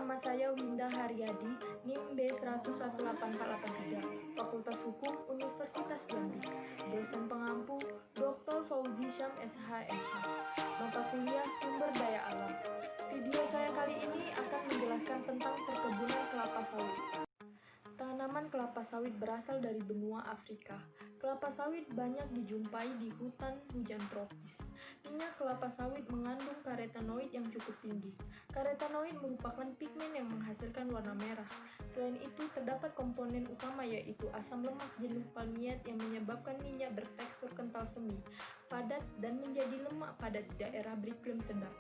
nama saya Winda Haryadi, NIM B1018483, Fakultas Hukum Universitas Jambi. Dosen pengampu Dr. Fauzi Syam SHMH. Mata kuliah Sumber Daya Alam. Video saya kali ini akan menjelaskan tentang perkebunan kelapa sawit. Tanaman kelapa sawit berasal dari benua Afrika. Kelapa sawit banyak dijumpai di hutan hujan tropis. Minyak kelapa sawit mengandung karotenoid yang cukup tinggi. Karotenoid merupakan pigmen yang menghasilkan warna merah. Selain itu, terdapat komponen utama yaitu asam lemak jenuh palmiat yang menyebabkan minyak bertekstur kental semi, padat, dan menjadi lemak pada daerah beriklim sedang.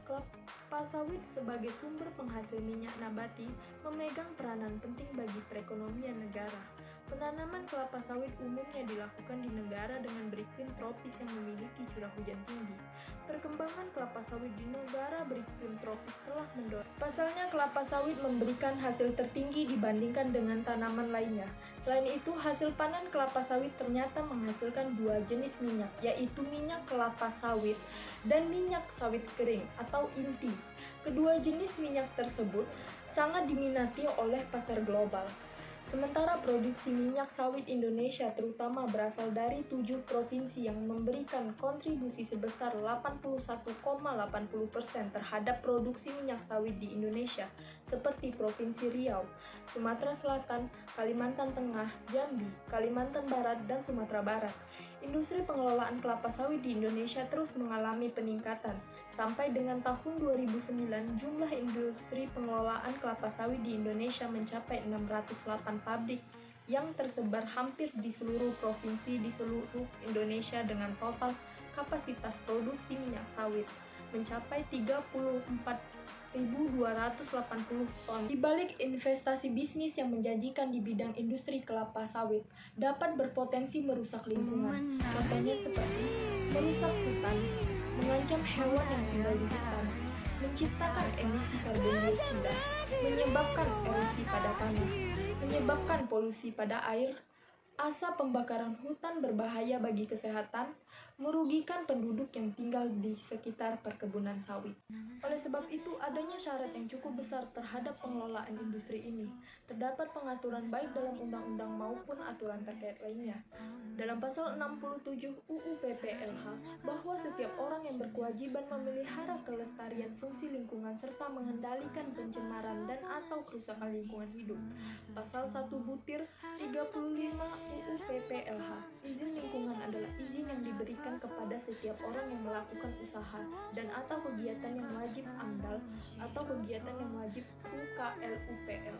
Kelapa sawit sebagai sumber penghasil minyak nabati memegang peranan penting bagi perekonomian negara. Penanaman kelapa sawit umumnya dilakukan di negara dengan beriklim tropis yang memiliki curah hujan tinggi. Perkembangan kelapa sawit di negara beriklim tropis telah mendorong. Pasalnya, kelapa sawit memberikan hasil tertinggi dibandingkan dengan tanaman lainnya. Selain itu, hasil panen kelapa sawit ternyata menghasilkan dua jenis minyak, yaitu minyak kelapa sawit dan minyak sawit kering atau inti. Kedua jenis minyak tersebut sangat diminati oleh pasar global. Sementara produksi minyak sawit Indonesia terutama berasal dari 7 provinsi yang memberikan kontribusi sebesar 81,80% terhadap produksi minyak sawit di Indonesia, seperti Provinsi Riau, Sumatera Selatan, Kalimantan Tengah, Jambi, Kalimantan Barat, dan Sumatera Barat. Industri pengelolaan kelapa sawit di Indonesia terus mengalami peningkatan. Sampai dengan tahun 2009, jumlah industri pengelolaan kelapa sawit di Indonesia mencapai 608 pabrik yang tersebar hampir di seluruh provinsi di seluruh Indonesia dengan total kapasitas produksi minyak sawit mencapai 34.280 ton. Di balik investasi bisnis yang menjanjikan di bidang industri kelapa sawit dapat berpotensi merusak lingkungan. Contohnya seperti merusak hutan, mengancam hewan yang tinggal di hutan, menciptakan emisi karbon dioksida, menyebabkan erosi pada tanah, menyebabkan polusi pada air, asap pembakaran hutan berbahaya bagi kesehatan, merugikan penduduk yang tinggal di sekitar perkebunan sawit. Oleh sebab itu, adanya syarat yang cukup besar terhadap pengelolaan industri ini. Terdapat pengaturan baik dalam undang-undang maupun aturan terkait lainnya. Dalam pasal 67 UU PPLH, bahwa setiap orang yang berkewajiban memelihara kelestarian fungsi lingkungan serta mengendalikan pencemaran dan atau kerusakan lingkungan hidup. Pasal 1 butir 35 UU PPLH, izin lingkungan adalah izin yang diberikan kepada setiap orang yang melakukan usaha dan atau kegiatan yang wajib AMDAL atau kegiatan yang wajib UKL-UPL.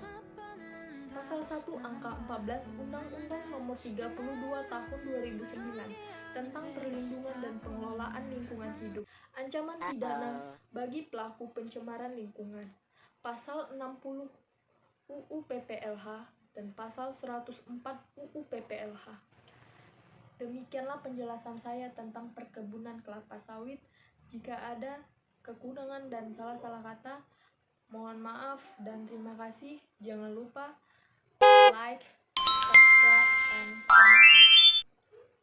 Pasal 1 angka 14 Undang-Undang Nomor 32 Tahun 2009 tentang perlindungan dan pengelolaan lingkungan hidup. Ancaman pidana bagi pelaku pencemaran lingkungan. Pasal 60 UU PPLH dan pasal 104 UU PPLH. Demikianlah penjelasan saya tentang perkebunan kelapa sawit. Jika ada kekurangan dan salah-salah kata, mohon maaf dan terima kasih. Jangan lupa like, subscribe, and comment.